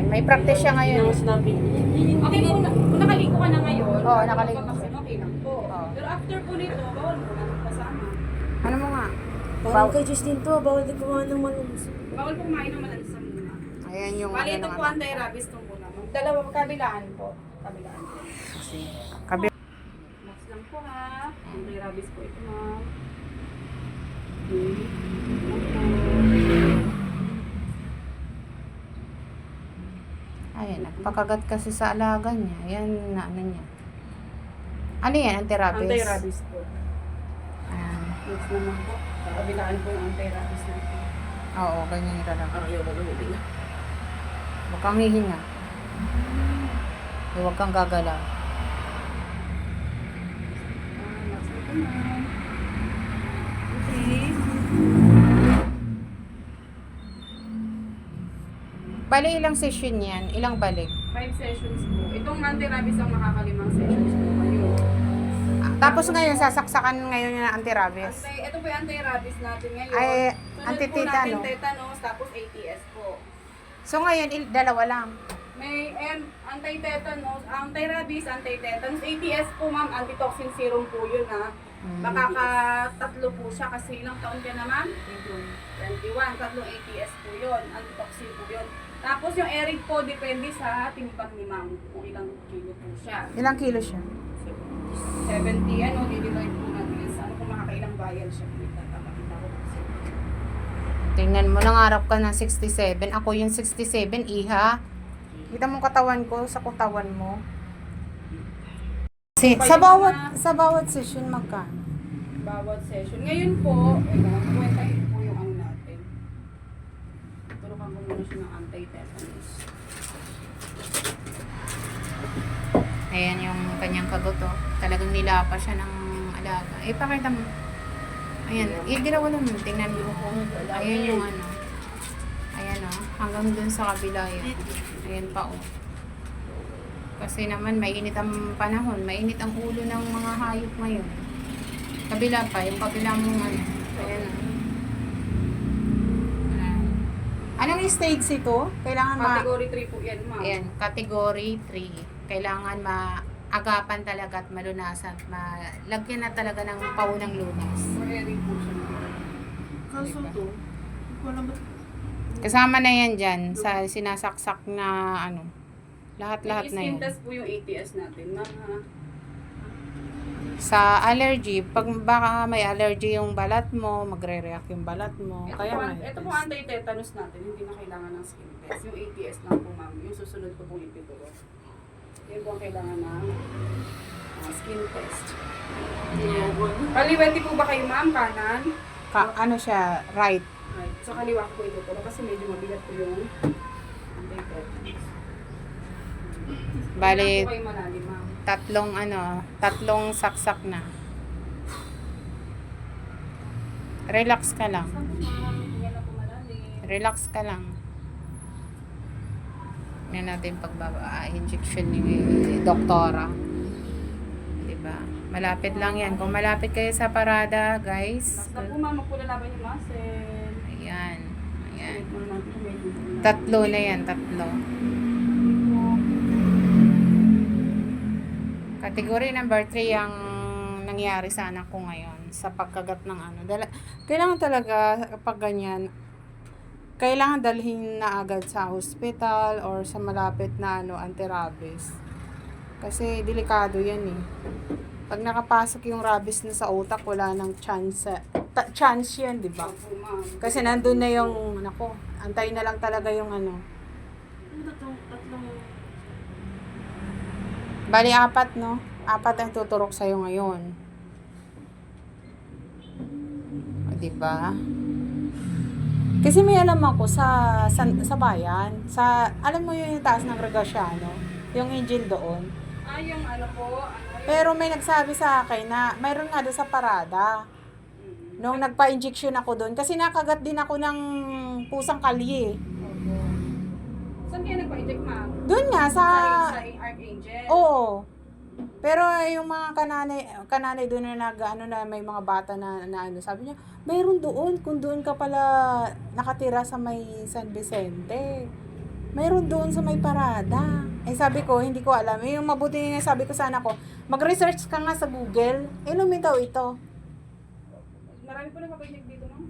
may practice siya ngayon. Okay po, kung nakaligo ka na ngayon, Oo, nakaligo. okay lang po. Oo. Pero after po nito, bawal mo na kasama. Ano mo nga? Parang kay Justin to, bawal din kumain ng manus. Bawal po kumain ng malansa muna. Ayan yung Bali, ano ito ng po ano. anti-rabies to muna. Dalawa, kabilaan po. Kabilaan po. Kabi. Max lang po ha. Anti-rabies po ito ma'am. Okay. Ayan, nagpakagat kasi sa alaga niya. Ayan na ano niya. Ano yan? Anti-rabies? Anti-rabies po. Ayan. Max naman po. Kabilaan po yung anti-rabies natin. Oo, ganyan yung talaga. Ayaw mo lumilig. Huwag kang hihinga. Huwag kang gagalaw. Max na po ma'am. Okay. Bali, ilang session yan? Ilang balik? 5 sessions po. Itong anti-rabies ang makakalimang sessions po kayo. Tapos ngayon, sasaksakan ngayon yung anti-rabies. Ito po yung anti-rabies natin ngayon. Ay, Sunod anti-tetano. po natin tetanus, tapos ATS po. So ngayon, dalawa lang. May anti-tetanus, anti-rabies, anti-tetanus. ATS po ma'am, antitoxin serum po yun ha. Makakatatlo po siya kasi ilang taon ka na ma'am? 21. Tatlong ATS po yun. Antitoxin po yun. Tapos yung Eric po, depende sa timbang ni ma'am kung ilang kilo po siya. Ilang kilo siya? 70, di-divide po natin sa kung makakailang vial siya. Papakita ko kasi. Tingnan mo, nangarap ka ng 67. Ako yung 67, iha. Kita mo katawan ko sa katawan mo. Sa bawat session magkano? Bawat session. Ngayon po, kwentahin po yung ano natin. Turukan ko muna siya ng anti-tetanus. Ayan yung kanyang kagoto. Talagang nilapa siya ng alaga. Pakita mo. Ayan. Dinawa mo. Tingnan mo kung ayan yung ano. Ayan o. Hanggang dun sa kabila yan. Ayan pa o. Kasi naman mainit ang panahon. Mainit ang ulo ng mga hayop ngayon. Kabila pa. Yung kabila mong ano. Ayan o. Anong stage ito? Kailangan Category 3 po yan, ma'am. Ayan, category 3. Kailangan maagapan talaga at malunasan at malagyan na talaga ng paunang lunas. For Eric po siya. Kaso to, Kasama na yan dyan sa sinasaksak na ano. Lahat-lahat na Skin yan. test po yung ATS natin, ma'am ha. Sa allergy, pag baka may allergy yung balat mo, magre-react yung balat mo. Kaya Ito po anti-tetanus natin, hindi na kailangan ng skin test. Yung ATS lang po, ma'am. Yung susunod ko pong ipituro. Yan po ang kailangan ng skin test. Kaliwete po ba kayo, ma'am? Kanan? ano siya, right. Right. Sa kaliwa ko po ituturo kasi medyo mabigat po yung anti-tetanus. Bali, Kailan po kayo malalim, ma'am? tatlong saksak na. Relax ka lang. Saan po, ma'am? Yan na po malalim. Relax ka lang. Yan natin injection ni doktora. Diba? Malapit lang yan. Kung malapit kayo sa parada, guys. Basta po, ma'am, magpulalaban yung muscle. Ayan. Ayan. Wait muna natin kung medyo malalim. Tatlo na yan, tatlo. Category number 3 ang nangyari sa anak ko ngayon sa pagkagat ng ano. Kailangan talaga kapag ganyan, kailangan dalhin na agad sa hospital or sa malapit na anti-rabies. Kasi delikado yan eh. Pag nakapasok yung rabies na sa utak, wala nang chance. Chance yan, di ba? Opo, ma'am. Kasi nandun na yung, antayin na lang talaga yung Bali, 4, no? 4 ang tuturok sa'yo ngayon. O, diba? Kasi may alam ako sa bayan, alam mo yung taas ng Regaciano, yung engine doon. Yung ano po, Pero may nagsabi sa akin na mayroon nga doon sa parada. Nung nagpa-injection ako doon, kasi nakagat din ako ng pusang kalye. Saan kayo nagpa-inject, ma'am? Doon nga sa Archangel? Oo. Pero yung mga kananay doon na na may mga bata na sabi niya, mayroon doon kung doon ka pala nakatira sa may San Vicente. Mayroon doon sa may parada. Eh sabi ko, hindi ko alam. Eh, yung mabuti nga sabi ko sana ko, mag-research ka nga sa Google. Eh, lumitaw ito. Marami po nakapahinig dito, ma'am.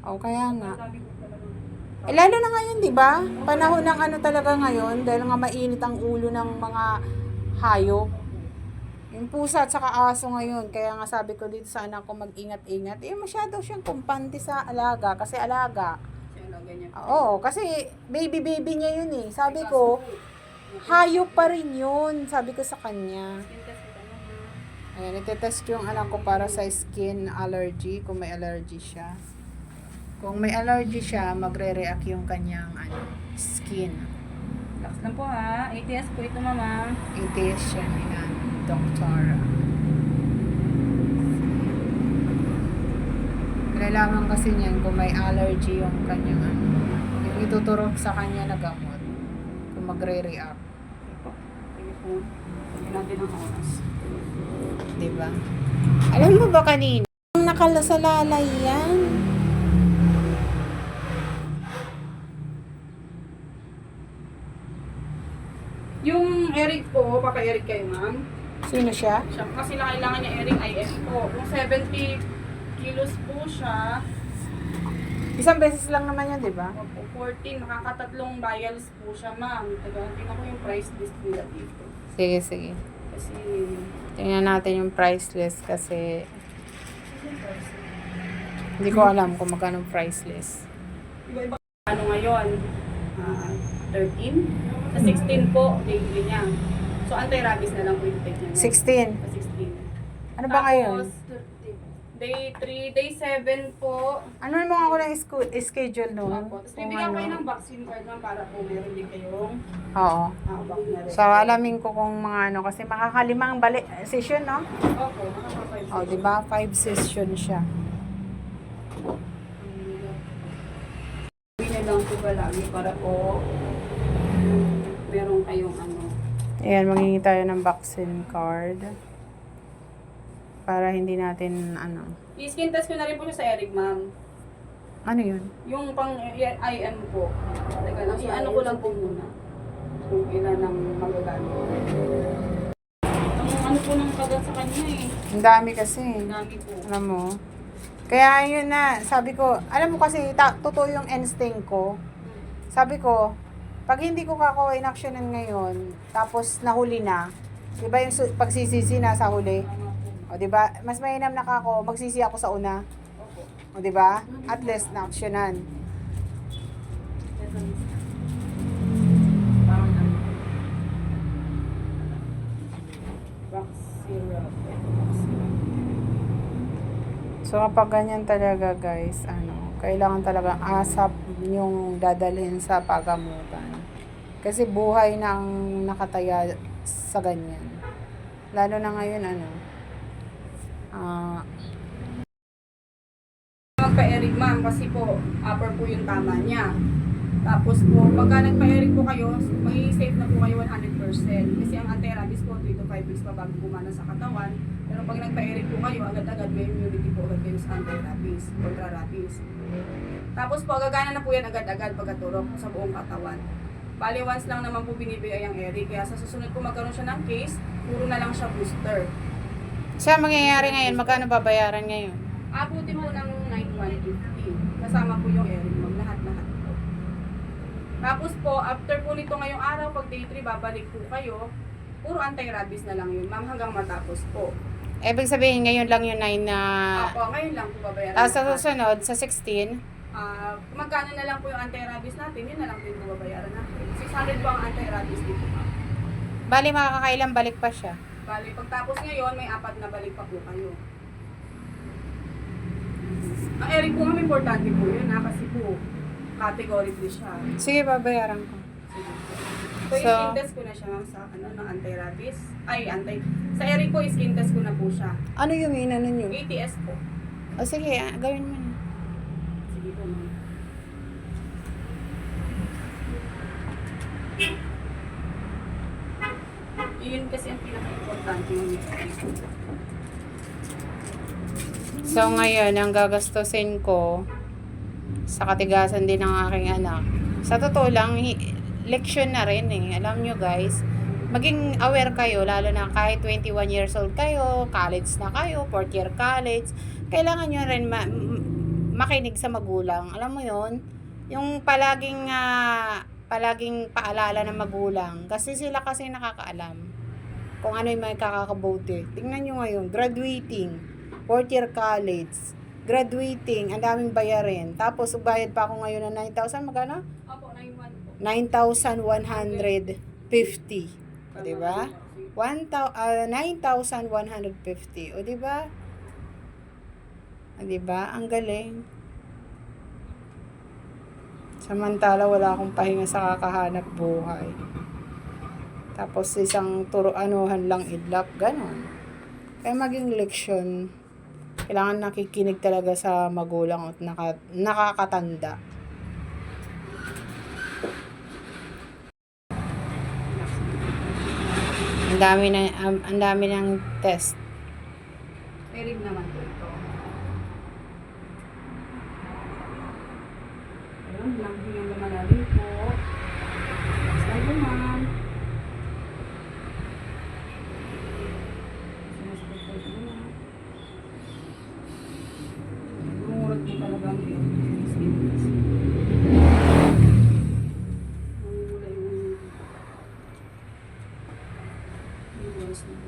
O, kaya nga. Ang dami po talaga. Eh, lalo na ngayon, di ba? Panahon ng ano talaga ngayon, dahil nga mainit ang ulo ng mga hayop. Yung pusa at saka aso ngayon, kaya nga sabi ko dito sa anak ko mag-ingat-ingat. Eh, masyado siyang kumpante sa alaga, kasi alaga. Siya lang ganyan. Oo, kasi baby niya yun eh. Sabi ko, hayop pa rin yun, sabi ko sa kanya. Skin test ko ma'am. Ayan, itetest yung anak ko para sa skin allergy, kung may allergy siya. Kung may allergy siya, magre-react yung kanyang skin. Relax lang po ha. ATS po ito, mama. I-test siya nila, doktor. Malalaman kasi niyan kung may allergy yung kanyang yung ituturok sa kanya na gamot. Kung magre-react. Sige po. Hindi natin ang oras. Diba? Alam mo ba kanina? Nakalasalalay yan. Yung Eric po, papa-Eric kayo, ma'am. Sino siya? Siya, kasi kailangan niya Eric IM po. Kung 70 kilos po siya, Isang beses lang naman yan, diba? opo, 14, nakakatatlong vials po siya, ma'am. Tingnan ko yung price list nila dito. Sige, sige. Kasi, Tingnan natin yung price list kasi hindi ko alam kung magkano price list. iba-iba. Ano ngayon? 13? Sa 16 po, daily niya. So, anti-rabies na lang po yung take niya. 16. Sa 16. Ano ba ngayon? Tapos, day 3, day 7 po. Ano mo ako ng schedule noon? Opo. Tapos bibigyan kayo ng vaccine card ma'am para po meron din kayong Oo. hawak na rin. So, alamin ko kung mga ano, kasi makakalimang session, no? Opo, makaka-5 O, di ba? 5 session siya. Uwi na lang po ba lagi para po meron kayong ano. Ayan, mangingi tayo ng vaccine card. Para hindi natin, I-skin test ko na rin po siya sa Eric, ma'am. ano yun? Yung pang IM po. Teka lang, i-ano ko lang po muna. Kung ilan ang magagamit. Ang ano po ng kagat sa kanya eh. Ang dami kasi. Ang dami po. Alam mo? Kaya yun na, sabi ko, alam mo kasi, totoo yung instinct ko. Sabi ko, pag hindi ko kako inaksyonan ngayon, tapos nahuli na, di ba yung pagsisisi na sa huli? Tama po. O, di ba? Mas mainam na kako, magsisi ako sa una. Opo. O, di ba? At least na-aksyonan. Parang ano. Rock syrup. Rock syrup. So, kapag ganyan talaga, guys, kailangan talaga asap yung dadalhin sa pagamutan. Kasi buhay na ang nakataya sa ganyan. Lalo na ngayon, Magpa-Eric ma'am kasi po upper po yung tama niya. Tapos po, pagka nagpa-Eric po kayo, mag-i-safe na po kayo 100%. Kasi ang anti-rabies po, 3 to 5 weeks pa bago kumana sa katawan. Pero pag nagpa-Eric po kayo, agad-agad may immunity po agad kayo sa anti-rabies, contra-rabies. Tapos po, gagana na po yan agad-agad pagkaturok sa buong katawan. Bali, once lang naman po binibigay ang Eric. Kaya sa susunod po magkaroon siya ng case, puro na lang siya booster. sa mangyayari ngayon, magkano babayaran ngayon? Abutin mo ng 9,150. Kasama po yung Eric ma'am, lahat-lahat po. Tapos po, after po nito ngayong araw, pag day 3, babalik po kayo. Puro anti-rabies na lang yun, ma'am, hanggang matapos po. Ibig sabihin, ngayon lang yung 9 na... Apo, ngayon lang po babayaran. Tapos sa lahat. susunod, sa 16, Magkano na lang po yung anti-rabies natin, yun na lang din po babayaran natin. 600 po ang anti-rabies dito, ma'am. bali makakailang balik pa siya. Bali, pagtapos ngayon, may 4 na balik pa po kayo. Ang Eric po, ma'am, importante po yun, kasi po, categorically siya. Sige, babayaran ko. So, So, skin test ko na siya ma'am sa ng anti-rabies. Sa Eric po, skin test ko na po siya. ano yung inano nyo? ATS po. O sige, gawin mo na. Sige po ma'am. Yun kasi ang pinaka-importante yung So ngayon, ang gagastusin ko sa katigasan din ng aking anak. Sa totoo lang, leksyon na rin eh. Alam nyo guys, maging aware kayo, lalo na kahit 21 years old kayo, college na kayo, 4th year college, kailangan nyo rin makinig sa magulang. Alam mo yon, yung palaging paalala ng magulang. Kasi sila kasi nakakaalam kung ano yung may kakakabuti. Tingnan nyo ngayon, graduating, 4th year college, graduating, ang daming bayarin. Tapos, bayad pa ako ngayon ng 9,000, magkano? Opo, 9,100 po. 9,150. O, diba? 9,150. O, diba? O, diba? Ang galing. Samantala, wala akong pahinga sa kakahanap buhay. Tapos, isang anuhan lang idlap. Ganon. Kaya maging leksyon, kailangan nakikinig talaga sa magulang at nakakatanda. Ang dami ng test. Eric naman po ito. Ayun, lang yung lumalalim po. Slide po, ma'am. Sinuspect po ito, ma'am. Mumurot po talaga ang skin. Mamumula yung voice na po.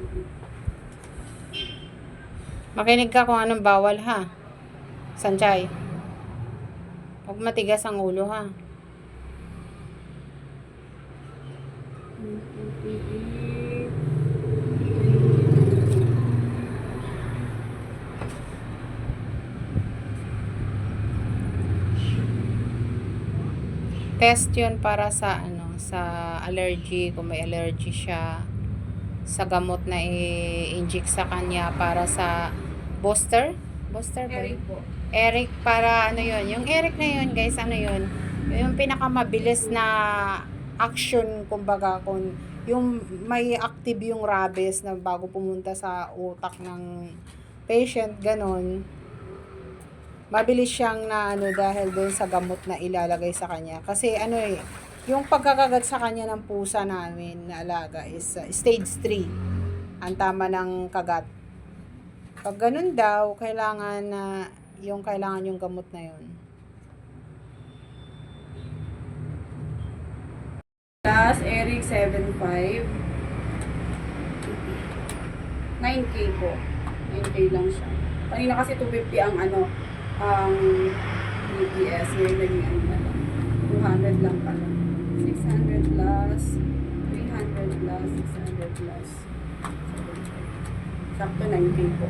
Makinig ka kung anong bawal ha. Sanchay. Huwag matigas ang ulo ha. Test yun para sa sa allergy, kung may allergy siya, sa gamot na i-inject sa kanya para sa booster ba? Eric po. Eric, para yun, yung Eric na yun guys, yun, yung pinakamabilis na action, kumbaga, kung yung may active yung rabies na bago pumunta sa utak ng patient, ganon, mabilis siyang dahil doon sa gamot na ilalagay sa kanya. Kasi yung pagkakagat sa kanya ng pusa namin na alaga is stage 3. Ang tama ng kagat. Pag ganun daw, kailangan yung gamot na yun. Last, Eric 7.5. 9K po. 9K lang siya. Kanina kasi 250 ang ang BTS. Ngayon naging 200 lang pala. 600 plus, 300 plus, 600 plus. Sakto 9K po.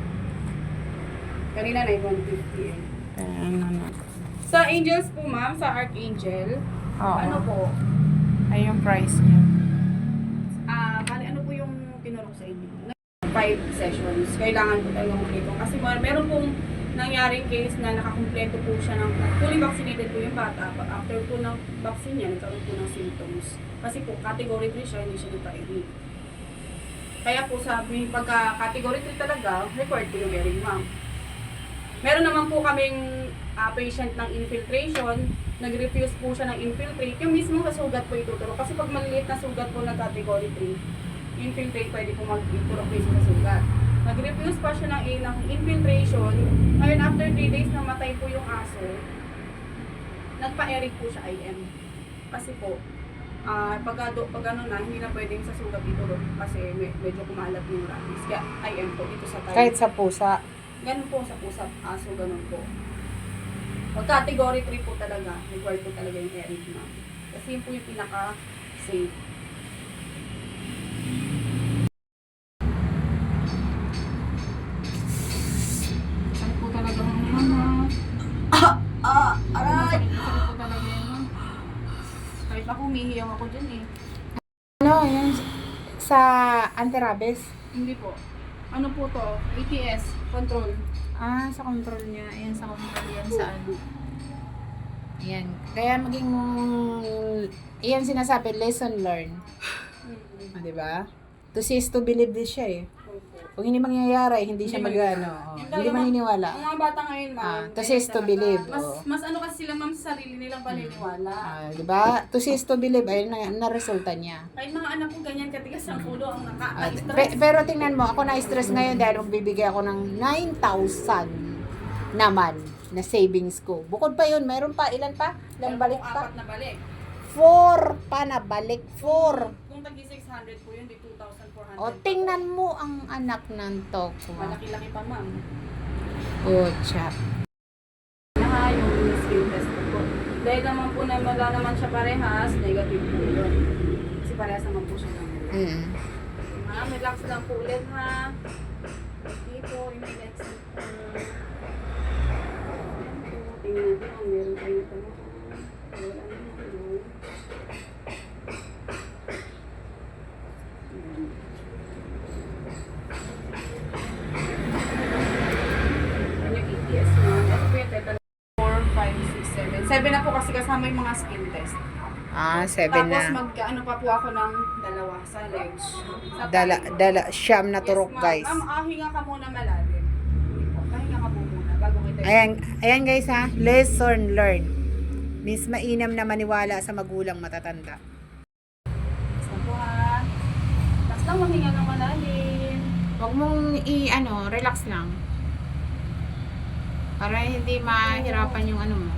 Kanina 9,150 eh. Sa Angels po ma'am, sa Archangel, Oo. ano po? Ay yung price niya. Bali ano po yung tinurok sa inyo? 5 sessions. Kailangan po talaga kumpleto. Kasi meron pong nangyaring case na nakakumpleto po siya ng fully vaccinated po yung bata. After po ng vaccine niya, nagkaroon po ng symptoms. Kasi po, category 3 siya, hindi siya nagpa-edit. Kaya po sabi, pagka category 3 talaga, required po yung wearing ma'am. Meron naman po kaming patient ng infiltration, nag-refuse po siya ng infiltrate. Yung mismo sa sugat po ituturo. Kasi pag maliliit na sugat po na category 3, infiltrate pwede po mag-ituro mismo sa sugat. Nag-refuse pa siya ng infiltration. Ngayon, after 3 days na matay po yung aso, nagpa-eric po siya IM. Kasi po, pag ano na, hindi na pwedeng sa sugat ituro kasi medyo kumalat yung rabies. Kaya IM po dito sa tayo. Kahit sa pusa. Ganun po sa pusa, aso, ganun po. Pag category 3 po talaga, required po talaga yung eric na. Kasi yun po yung pinaka-safe. Sakit po talaga ng mama. Aray! Sakit po talaga yun. Kahit ako, umihiyaw ako dyan eh. Yan sa anti-rabies. Hindi po. Ano po to? ATS, control. Sa control niya. Ayan, sa control yan sa Ayan. Kaya iyan sinasabi, lesson learned. Diba? To see is to believe din siya eh. Opo. Kung hindi mangyayari, hindi siya Hindi mag-ano. mangyayari. Yung Hindi talaga, maniniwala. Ang mga bata ngayon, ma'am. To see is to ganyan believe, talaga. oo. Mas ano kasi sila, ma'am, sa sarili nilang paniniwala. Diba? To see is to believe, ayun na resulta niya. Kahit mga anak ko ganyan, katigas ang ulo, ang At, naka-stress. pero tingnan mo, ako na-stress ngayon dahil magbibigay ako ng 9,000 naman na savings ko. Bukod pa yun, mayroon pa, ilan pa? Ilan balik pa? Apat na balik. 4 pa na balik, 4. Kung tagi 600 po yun, di 2,400. O, tingnan mo ang anak ng Tokwa. Malaki-laki pa, ma'am. O, chat. Na yung skill test ko po. Dahil naman po na wala naman siya parehas, negative po yun. Kasi parehas naman po siya ng Ma'am, relax lang po ulit ha. Okay po, yung next. Tingnan natin kung meron tayo ito. Wala naman. Ano yung ETS mo? Ito po yung tetanus 4, 5, 6, 7. 7 na po kasi kasama yung mga skin test. 7 Tapos na. mag-ano pa po ako ng dalawa sa legs. Sa tayo. Dala, siyam na turok, Yes, ma'am. guys. Ma'am, hinga ka muna malalim. Hindi po. Pahinga ka po muna bago kita. Ayan guys ha, lesson learned. Miss mainam na maniwala sa magulang matatanda. Basta po ha. Tapos lang maghinga ng malalim. Huwag mong relax lang. Para hindi mahirapan yung ano mo.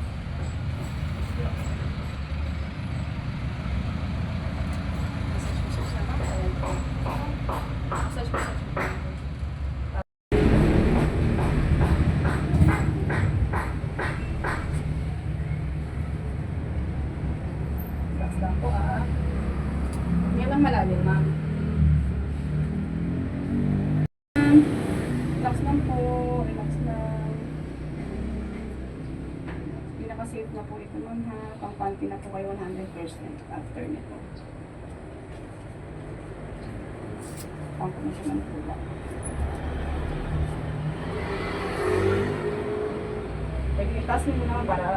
Relax lang po ha. Hinga lang malalim, ma'am. Relax lang po. Relax lang. Pinaka-safe na po ito, ma'am ha. Pang-panty na po kayo 100% after nito. Pang-panty na siya ng pula. Pag-itas mo naman para